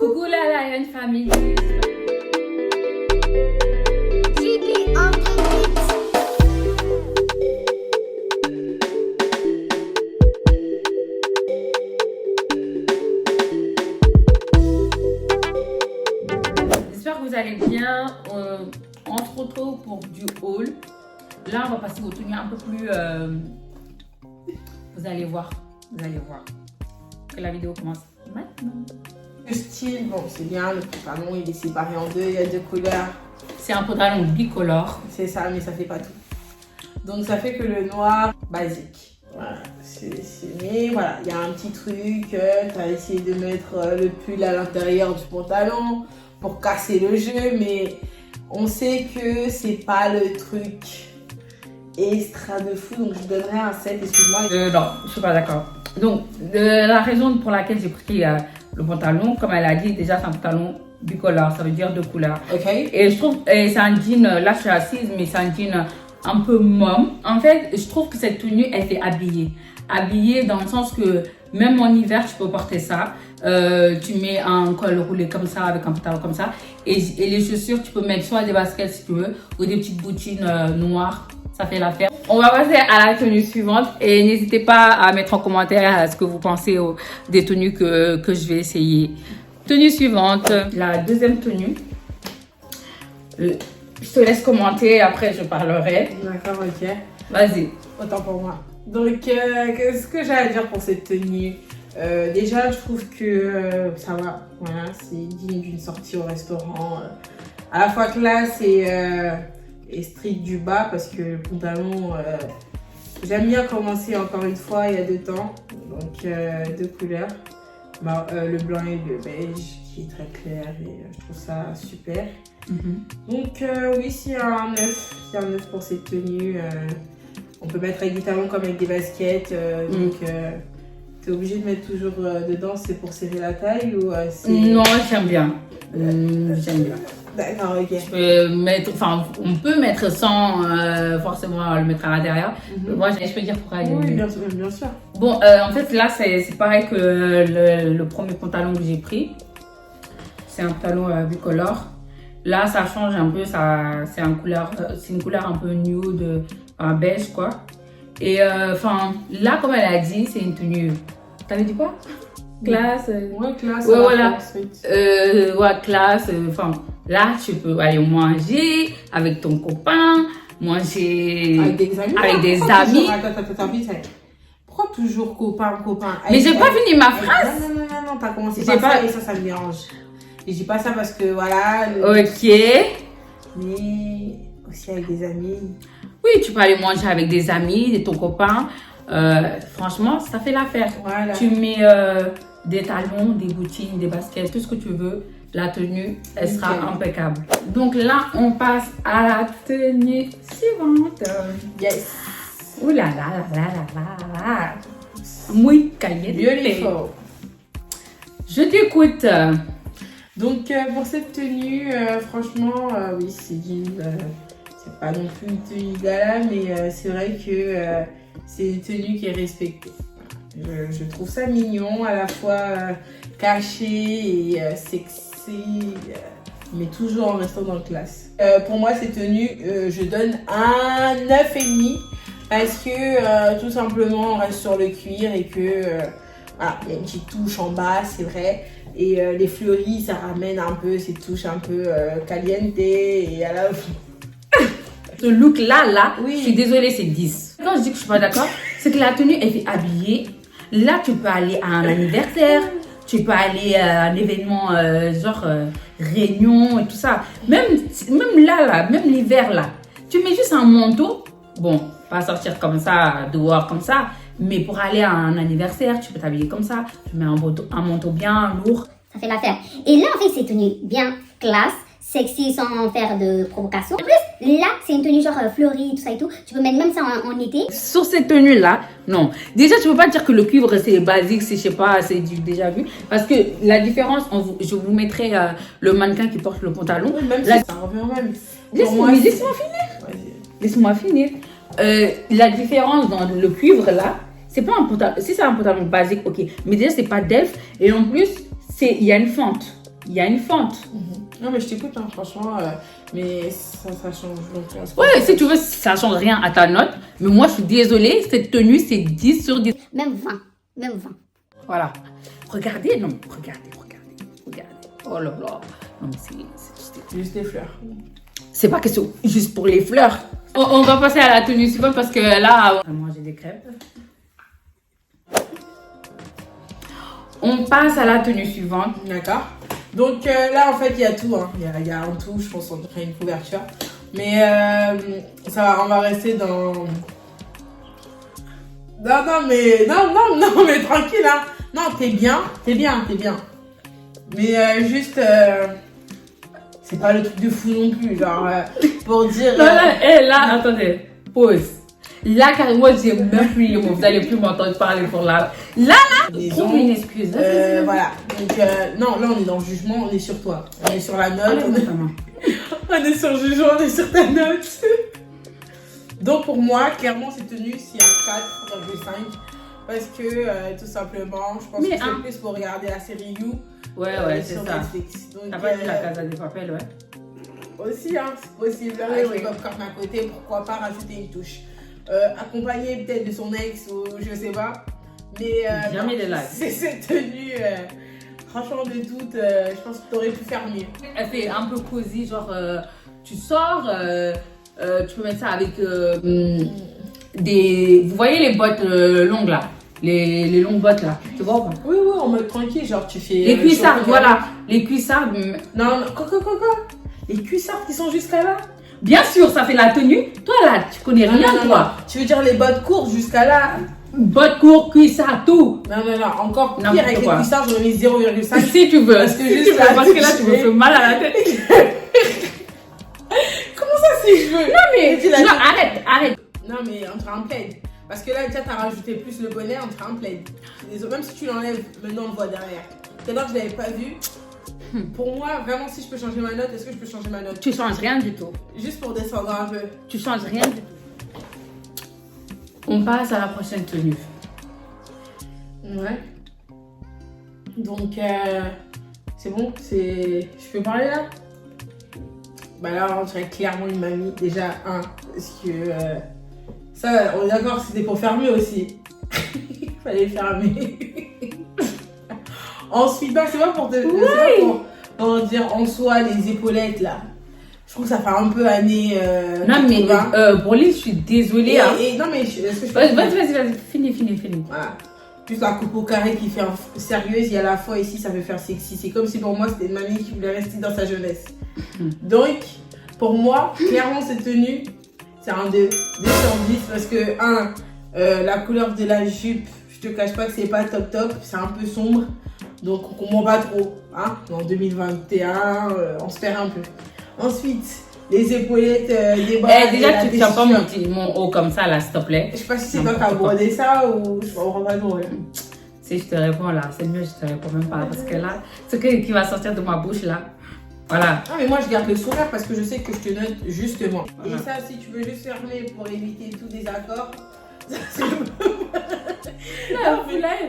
Coucou la Lion Family. J'espère que vous allez bien. Entre autres pour du haul. Là, on va passer aux tenues un peu plus. Vous allez voir. Que la vidéo commence maintenant. Le style, bon, c'est bien. Le pantalon, il est séparé en deux. Il y a deux couleurs. C'est un pantalon bicolore. C'est ça, mais ça fait pas tout. Donc, ça fait que le noir basique. Voilà. Mais voilà, il y a un petit truc. Tu as essayé de mettre le pull à l'intérieur du pantalon pour casser le jeu, mais on sait que c'est pas le truc extra de fou, donc je donnerais un 7, excuse-moi. Non, je suis pas d'accord. Donc, la raison pour laquelle j'ai pris le pantalon, comme elle a dit, déjà c'est un pantalon bicolore, ça veut dire deux couleurs. Ok. Et je trouve, c'est un jean, là je suis assise, mais c'est un jean un peu mom. En fait, je trouve que cette tenue, elle fait habillée. Habillée dans le sens que même en hiver, tu peux porter ça. Tu mets un col roulé comme ça, avec un pantalon comme ça. Et les chaussures, tu peux mettre soit des baskets si tu veux, ou des petites bottines noires. Ça fait l'affaire. On va passer à la tenue suivante. Et n'hésitez pas à mettre en commentaire ce que vous pensez des tenues que je vais essayer. Tenue suivante, la deuxième tenue. Je te laisse commenter, après je parlerai. D'accord, ok. Vas-y. Autant pour moi. Donc, qu'est-ce que j'ai à dire pour cette tenue? Déjà, je trouve que ça va. Voilà, c'est digne d'une sortie au restaurant. À la fois classe et strict du bas, parce que le pantalon, j'aime bien commencer encore une fois, il y a 2 temps. Donc, 2 couleurs. Le blanc et le beige, qui est très clair, et je trouve ça super. Donc, oui, s'il y a un 9, pour cette tenue. On peut mettre avec des talons comme avec des baskets, donc t'es obligé de mettre toujours dedans, c'est pour serrer la taille ou c'est... Non, j'aime bien. J'aime bien. D'accord, ok. On peut mettre sans forcément le mettre à l'intérieur. Moi, je peux dire pourquoi. Oui, bien sûr. Bon, en fait, là, c'est pareil que le premier pantalon que j'ai pris. C'est un pantalon bicolore. Là, ça change un peu, c'est une couleur un peu nude, un beige quoi. Et là, comme elle a dit, c'est une tenue. T'avais dit quoi? Classe. Ouais, classe. Ouais, voilà. Ouais, classe. Là, tu peux aller manger avec ton copain, manger avec des amis. Pourquoi toujours copain? Mais j'ai pas fini ma phrase. Non, t'as commencé par ça et ça me dérange. Et je dis pas ça parce que voilà. Ok. Mais aussi avec des amis. Oui, tu peux aller manger avec des amis, de ton copain. Franchement, ça fait l'affaire. Voilà. Tu mets des talons, des bottines, des baskets, tout ce que tu veux. La tenue, elle sera impeccable. Donc là, on passe à la tenue suivante. Yes. Ouh là là là là là là. Muy caliente. Beautiful. Je t'écoute. Donc pour cette tenue, franchement, oui, c'est c'est pas non plus une tenue gala, mais c'est vrai que c'est une tenue qui est respectée. Je trouve ça mignon, à la fois caché et sexy, mais toujours en restant dans le classe. Pour moi, cette tenue, je donne un 9,5 parce que tout simplement on reste sur le cuir et que voilà, il y a une petite touche en bas, c'est vrai. Et les fleuris, ça ramène un peu ces touches un peu caliente et à la... Ce look là, oui. Je suis désolée, c'est 10. Quand je dis que je suis pas d'accord, c'est que la tenue, elle fait habillée. Là, tu peux aller à un anniversaire, tu peux aller à un événement réunion et tout ça. Même là, même l'hiver là, tu mets juste un manteau. Bon, pas sortir comme ça, dehors comme ça. Mais pour aller à un anniversaire, tu peux t'habiller comme ça. Tu mets un manteau bien lourd. Ça fait l'affaire. Et là, en fait, c'est tenue bien classe, sexy, sans faire de provocation. En plus, là, c'est une tenue genre fleurie, tout ça et tout. Tu peux mettre même ça en été. Sur cette tenue-là, non. Déjà, tu peux pas dire que le cuivre, c'est basique, c'est, je sais pas, c'est déjà vu. Parce que la différence, je vous mettrai le mannequin qui porte le pantalon. Oui, même là, ça revient même. Laisse-moi finir. Laisse-moi finir. La différence dans le cuivre, là, c'est pas un pantalon. Si c'est un pantalon basique, ok. Mais déjà, c'est pas d'elfe. Et en plus, il y a une fente. il y a une fente. Non, mais je t'écoute, hein, franchement, mais ça change. Donc, Ouais, si tu veux, ça change rien à ta note. Mais moi, je suis désolée, cette tenue, c'est 10 sur 10. Même 20. Même 20. Voilà. Regardez, non, regardez. Oh là là. Non, mais c'est juste des fleurs. c'est pas question juste pour les fleurs. On va passer à la tenue suivante parce que là, on va manger des crêpes. On passe à la tenue suivante. D'accord. Donc là, en fait, il y a tout. Hein. Il y a en tout, je pense, on dirait une couverture. Mais ça va, on va rester dans... Non, mais tranquille, hein. Non, t'es bien. Mais juste... c'est pas le truc de fou non plus, genre, pour dire... Non, là, attendez, pause. Là, carrément, j'ai même plus les mots. Vous allez plus m'entendre parler pour là. Trouve une excuse. Voilà. Donc, non, là, on est dans le jugement, on est sur toi. On est sur la note. On est sur le jugement, on est sur ta note. Donc, pour moi, clairement, cette tenue, c'est un 4,5. Parce que, tout simplement, je pense que c'est plus pour regarder la série You. Ouais, c'est ça. T'as pas vu la Casa de Papel, ouais. Aussi, hein, c'est possible. Avec le popcorn à côté, pourquoi pas rajouter une touche. Accompagné peut-être de son ex ou je sais pas. Mais jamais de live. C'est cette tenue, franchement de toutes, je pense que tu aurais pu faire mieux. Elle fait un peu cosy, genre tu sors, tu peux mettre ça avec des... Vous voyez les bottes longues là, les longues bottes là, tu vois ou pas? Oui, en mode tranquille, genre tu fais... Les cuissards, voilà, les cuissards. Non, quoi. Les cuissards qui sont jusqu'à là? Bien sûr, ça fait la tenue. Toi là, tu connais rien, toi. Tu veux dire les bottes courtes jusqu'à là? Bottes courtes, cuissards, tout. Non, encore pire avec les cuissards, j'en ai mis 0,5. Si tu veux. Parce que juste là, parce que là, tu me fais mal à la tête. Comment ça, si je veux? Non, mais arrête. Non, mais entre un plaid. Parce que là, déjà, t'as rajouté plus le bonnet entre un plaid. Même si tu l'enlèves, maintenant on le voit derrière. Tout à l'heure, je l'avais pas vu. Pour moi, vraiment, si je peux changer ma note, est-ce que je peux changer ma note? Tu changes rien du tout. Juste pour descendre un peu. Tu changes rien du tout. On passe à la prochaine tenue. Ouais. Donc, c'est bon, je peux parler là? Bah là, on dirait clairement une mamie. Déjà, parce que ça, on est d'accord, c'était pour faire mieux aussi. Il fallait faire mieux. Ensuite, c'est pas pour pour dire en soi les épaulettes là. Je trouve que ça fait un peu année. Non, mais pour lui, je suis désolée. Non, mais est-ce que je peux. Vas-y, finis. Voilà. Juste la coupe au carré qui fait sérieuse et à la fois ici ça veut faire sexy. C'est comme si pour moi c'était une mamie qui voulait rester dans sa jeunesse. Donc, pour moi, clairement cette tenue, c'est un 2 sur 10 parce que, la couleur de la jupe, je te cache pas que c'est pas top, c'est un peu sombre. Donc on comprend pas trop, hein. En 2021, on se perd un peu. Ensuite, les épaulettes, des bras. Déjà, tu tiens pas mon haut comme ça là, s'il te plaît. Je sais pas si c'est toi qui as brodé ça ou je comprends pas trop. Si je te réponds là, c'est mieux, je te réponds même pas parce que là, ce qui va sortir de ma bouche là, voilà. Ah, mais moi je garde le sourire parce que je sais que je te note justement. Voilà. Et ça, si tu veux juste fermer pour éviter tout désaccord.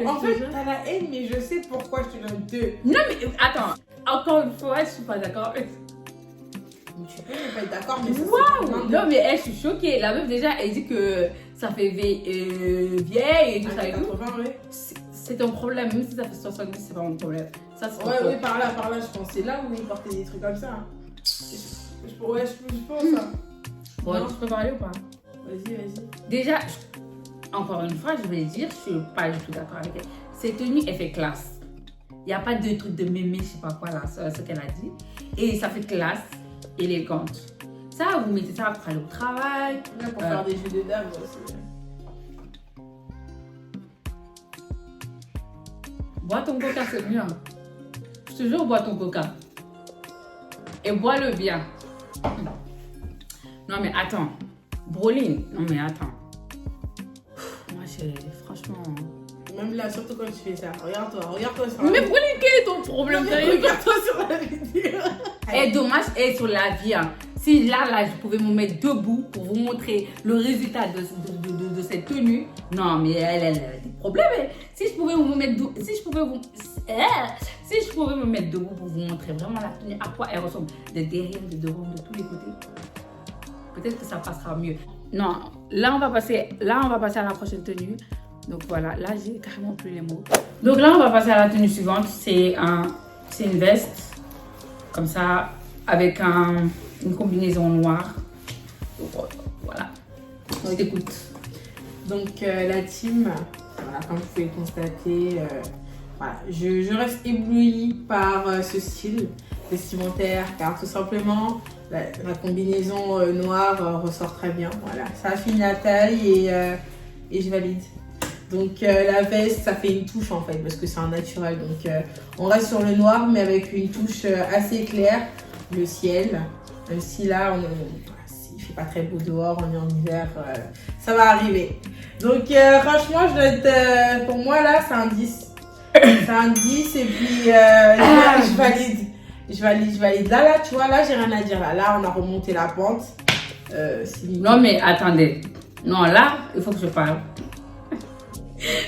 En fait, t'as la haine, mais je sais pourquoi je te donne 2. Non, mais attends, encore une fois, je suis pas d'accord. Tu peux ne pas être d'accord, mais ça waouh! Non, mais elle, je suis choquée. La meuf, déjà, elle dit que ça fait vieille et tout ça et tout. 80, ouais. C'est ton problème, même si ça fait 70, c'est pas mon problème. Ça, c'est ouais, oui, par là, je pense. C'est là où ils portaient des trucs comme ça. Je pense ça. Bon, tu peux parler ou pas? Vas-y. Déjà, encore une fois, je vais dire, je suis pas du tout d'accord avec elle. Cette tenue, elle fait classe. Il n'y a pas de truc de mémé, je sais pas quoi là, ce qu'elle a dit. Et ça fait classe, élégante. Ça, vous mettez ça pour aller au travail. Là, pour faire des jeux de dames aussi. Bois ton coca, c'est mieux. Je te jure, bois ton coca. Et bois-le bien. Non, mais attends. Broline, non, mais attends. Moi, franchement. Même là, surtout quand tu fais ça. Regarde-toi sur la vidéo. Mais Broline, quel est ton problème? Regarde-toi sur la vidéo. Et dommage, elle sur la vie. Hein. Si là, je pouvais me mettre debout pour vous montrer le résultat de cette tenue. Non, mais elle a des problèmes. problème. Si je pouvais vous mettre si je pouvais me mettre debout pour vous montrer vraiment la tenue, à quoi elle ressemble, de derrière, de devant, de tous les côtés, peut-être que ça passera mieux. Non, là on va passer à la prochaine tenue. Donc voilà, là j'ai carrément plus les mots. Donc là on va passer à la tenue suivante. C'est une veste comme ça avec une combinaison noire. Donc, voilà. On t'écoute. Donc la team, voilà, comme vous pouvez le constater, voilà, je reste éblouie par ce style vestimentaire car tout simplement la combinaison noire ressort très bien. Voilà, ça affine la taille et je valide. Donc la veste, ça fait une touche en fait parce que c'est un naturel. Donc on reste sur le noir mais avec une touche assez claire. Le ciel, même si là il fait pas très beau dehors, on est en hiver, ça va arriver. Donc franchement, pour moi là c'est un 10. C'est un 10 et puis je valide. Là tu vois, là j'ai rien à dire. Là on a remonté la pente. Non mais attendez. Non là, il faut que je parle.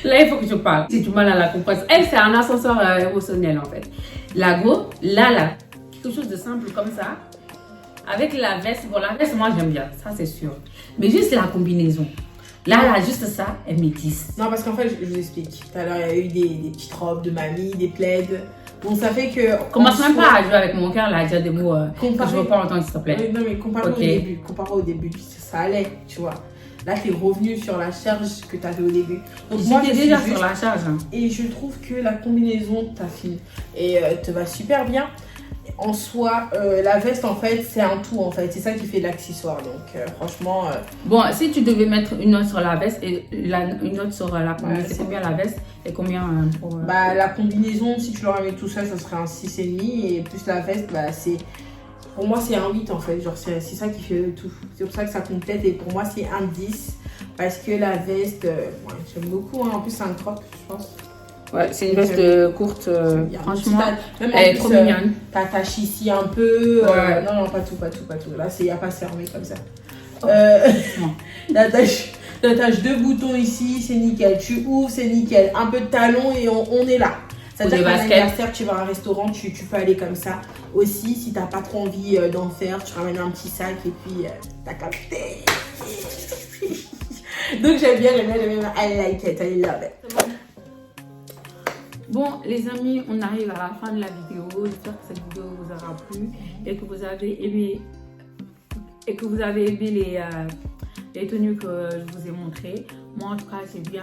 Là, il faut que je parle. J'ai du mal à la comprendre. Elle, c'est un ascenseur émotionnel en fait. La go, là, quelque chose de simple comme ça. Avec la veste, bon, la veste, moi j'aime bien, ça c'est sûr. Mais juste la combinaison. Là, juste ça, elle met 10. Non, parce qu'en fait, je vous explique. Tout à l'heure, il y a eu des petites robes de mamie, des plaids. Bon, ça fait que. Commence même pas à jouer avec mon cœur, là, à dire des mots que je veux pas entendre, s'il te plaît. Non, mais comparé au début, ça allait, tu vois. Là, tu es revenu sur la charge que tu avais au début. Donc, moi, j'étais déjà sur la charge. Hein. Et je trouve que la combinaison t'affine et te va super bien. En soi, la veste, en fait, c'est un tout, en fait. C'est ça qui fait l'accessoire. Donc, franchement... Bon, si tu devais mettre une note sur la veste et une note sur la combinaison, c'est combien la veste et combien pour... Bah, la combinaison, si tu l'aurais mis tout seul, ça serait un 6,5. Et plus la veste, bah, c'est... Pour moi, c'est un 8 en fait, genre c'est ça qui fait le tout. C'est pour ça que ça complète et pour moi, c'est un 10. Parce que la veste, ouais, j'aime beaucoup, hein. En plus c'est un crop, je pense. Ouais, c'est une veste courte, franchement, même elle est trop mignonne. T'attaches ici un peu, ouais. Non, pas tout. Là, il n'y a pas fermé comme ça. T'attaches 2 boutons ici, c'est nickel. Tu ouvres, c'est nickel. Un peu de talon et on est là. C'est-à-dire qu'à l'anniversaire, tu vas à un restaurant, tu peux aller comme ça. Aussi, si t'as pas trop envie d'en faire, tu ramènes un petit sac et puis t'as capté. Donc j'aime bien, I like it, I love it. Bon, les amis, on arrive à la fin de la vidéo. J'espère que cette vidéo vous aura plu et que vous avez aimé, les tenues que je vous ai montrées. Moi, en tout cas, j'ai bien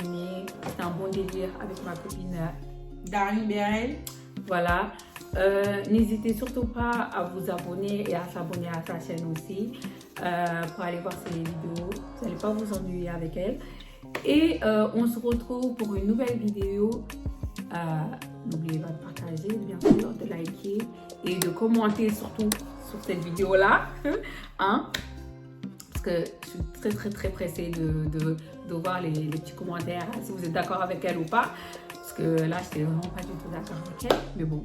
aimé. C'était un bon délire avec ma copine Darine Bérel. Voilà. N'hésitez surtout pas à vous abonner et à s'abonner à sa chaîne aussi pour aller voir ses vidéos. Vous n'allez pas vous ennuyer avec elle. Et on se retrouve pour une nouvelle vidéo. N'oubliez pas de partager, bien sûr, de liker et de commenter surtout sur cette vidéo-là. Hein? Parce que je suis très pressée de voir les petits commentaires, si vous êtes d'accord avec elle ou pas. Parce que là, je n'étais vraiment pas du tout d'accord avec elle. Mais bon.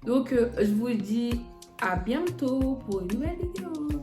Donc, je vous dis à bientôt pour une nouvelle vidéo.